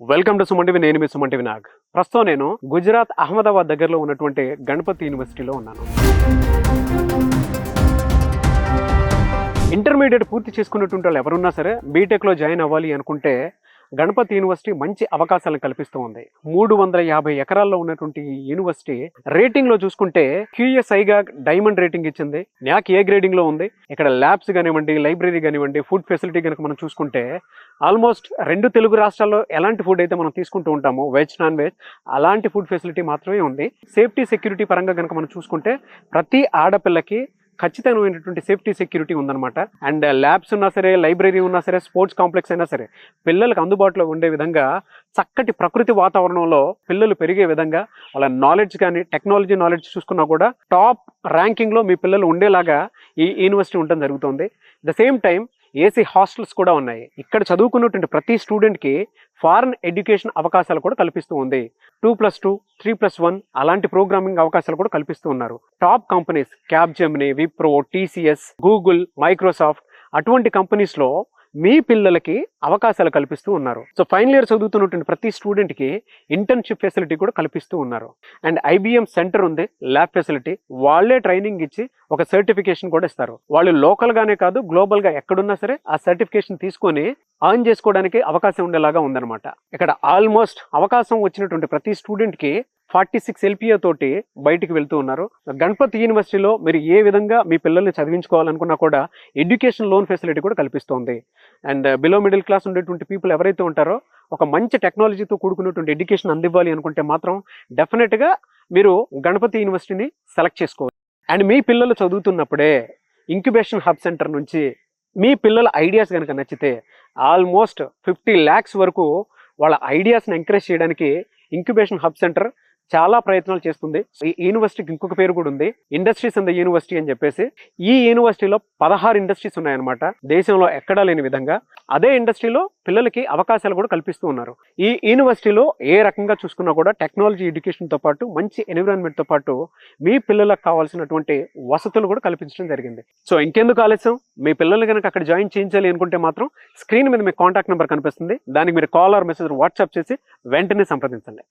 Welcome to Suman TV. నేను మీ Suman TV Nag. ప్రస్తుతం నేను గుజరాత్ అహ్మదాబాద్ దగ్గరలో ఉన్నటువంటి గణపతి యూనివర్సిటీలో ఉన్నాను. ఇంటర్మీడియట్ పూర్తి చేసుకున్నటువంటి వాళ్ళు ఎవరున్నా సరే బీటెక్లో జాయిన్ అవ్వాలి అనుకుంటే గణపతి యూనివర్సిటీ మంచి అవకాశాలను కల్పిస్తూ ఉంది. 350 ఎకరాల్లో ఉన్నటువంటి ఈ యూనివర్సిటీ రేటింగ్ లో చూసుకుంటే QSIగా డైమండ్ రేటింగ్ ఇచ్చింది. NAAC A గ్రేడింగ్ లో ఉంది. ఇక్కడ ల్యాబ్స్ కానివ్వండి, లైబ్రరీ కానివ్వండి, ఫుడ్ ఫెసిలిటీ కనుక మనం చూసుకుంటే ఆల్మోస్ట్ 2 తెలుగు రాష్ట్రాల్లో ఎలాంటి ఫుడ్ అయితే మనం తీసుకుంటూ ఉంటామో వెజ్ నాన్ వెజ్ అలాంటి ఫుడ్ ఫెసిలిటీ మాత్రమే ఉంది. సేఫ్టీ సెక్యూరిటీ పరంగా కనుక మనం చూసుకుంటే ప్రతి ఆడపిల్లకి ఖచ్చితమైనటువంటి సేఫ్టీ సెక్యూరిటీ ఉందన్నమాట. అండ్ ల్యాబ్స్ ఉన్నా సరే, లైబ్రరీ ఉన్నా సరే, స్పోర్ట్స్ కాంప్లెక్స్ అయినా సరే పిల్లలకు అందుబాటులో ఉండే విధంగా చక్కటి ప్రకృతి వాతావరణంలో పిల్లలు పెరిగే విధంగా వాళ్ళ నాలెడ్జ్ కానీ టెక్నాలజీ నాలెడ్జ్ చూసుకున్నా కూడా టాప్ ర్యాంకింగ్లో మీ పిల్లలు ఉండేలాగా ఈ యూనివర్సిటీ ఉండడం జరుగుతుంది. The same time AC hostels కూడా ఉన్నాయి. ఇక్కడ చదువుకున్నటువంటి ప్రతి స్టూడెంట్కి ఫారెన్ ఎడ్యుకేషన్ అవకాశాలు కూడా కల్పిస్తూ ఉంది. 2+2, 3+1 అలాంటి ప్రోగ్రామింగ్ అవకాశాలు కూడా కల్పిస్తూ ఉన్నారు. Top companies Capgemini, Wipro, TCS, Google, Microsoft అటువంటి కంపెనీస్లో మీ పిల్లలకి అవకాశాలు కల్పిస్తూ ఉన్నారు. సో ఫైనల్ ఇయర్ చదువుతున్నటువంటి ప్రతి స్టూడెంట్కి ఇంటర్న్షిప్ ఫెసిలిటీ కూడా కల్పిస్తూ ఉన్నారు. అండ్ IBM సెంటర్ ఉంది, ల్యాబ్ ఫెసిలిటీ. వాళ్ళే ట్రైనింగ్ ఇచ్చి ఒక సర్టిఫికేషన్ కూడా ఇస్తారు. వాళ్ళు లోకల్గానే కాదు గ్లోబల్గా ఎక్కడున్నా సరే ఆ సర్టిఫికేషన్ తీసుకొని ఆన్ చేసుకోవడానికి అవకాశం ఉండేలాగా ఉందన్నమాట. ఇక్కడ ఆల్మోస్ట్ అవకాశం వచ్చినటువంటి ప్రతి స్టూడెంట్కి 46 LPA తోటి బయటికి వెళ్తూ ఉన్నారు. గణపతి యూనివర్సిటీలో మీరు ఏ విధంగా మీ పిల్లల్ని చదివించుకోవాలనుకున్నా కూడా ఎడ్యుకేషన్ లోన్ ఫెసిలిటీ కూడా కల్పిస్తుంది. అండ్ బిలో మిడిల్ క్లాస్ ఉండేటువంటి పీపుల్ ఎవరైతే ఉంటారో ఒక మంచి టెక్నాలజీతో కూడుకున్నటువంటి ఎడ్యుకేషన్ అందివ్వాలి అనుకుంటే మాత్రం డెఫినెట్గా మీరు గణపతి యూనివర్సిటీని సెలెక్ట్ చేసుకోవాలి. అండ్ మీ పిల్లలు చదువుతున్నప్పుడే ఇంక్యుబేషన్ హబ్ సెంటర్ నుంచి మీ పిల్లల ఐడియాస్ కనుక నచ్చితే ఆల్మోస్ట్ 50 lakhs వరకు వాళ్ళ ఐడియాస్ని ఎంకరేజ్ చేయడానికి ఇంక్యుబేషన్ హబ్ సెంటర్ చాలా ప్రయత్నాలు చేస్తుంది. ఈ యూనివర్సిటీకి ఇంకొక పేరు కూడా ఉంది, ఇండస్ట్రీస్ ఇన్ ద యూనివర్సిటీ అని చెప్పేసి. ఈ యూనివర్సిటీలో 16 ఇండస్ట్రీస్ ఉన్నాయన్నమాట, దేశంలో ఎక్కడా లేని విధంగా. అదే ఇండస్ట్రీలో పిల్లలకి అవకాశాలు కూడా కల్పిస్తూ ఉన్నారు. ఈ యూనివర్సిటీలో ఏ రకంగా చూసుకున్నా కూడా టెక్నాలజీ ఎడ్యుకేషన్తో పాటు మంచి ఎన్విరాన్మెంట్తో పాటు మీ పిల్లలకు కావాల్సినటువంటి వసతులు కూడా కల్పించడం జరిగింది. సో ఇంకెందుకు ఆలస్యం, మీ పిల్లలు కనుక అక్కడ జాయిన్ చేయించాలి అనుకుంటే మాత్రం స్క్రీన్ మీద మీ కాంటాక్ట్ నెంబర్ కనిపిస్తుంది. దానికి మీరు కాల్ ఆర్ మెసేజ్ వాట్సాప్ చేసి వెంటనే సంప్రదించండి.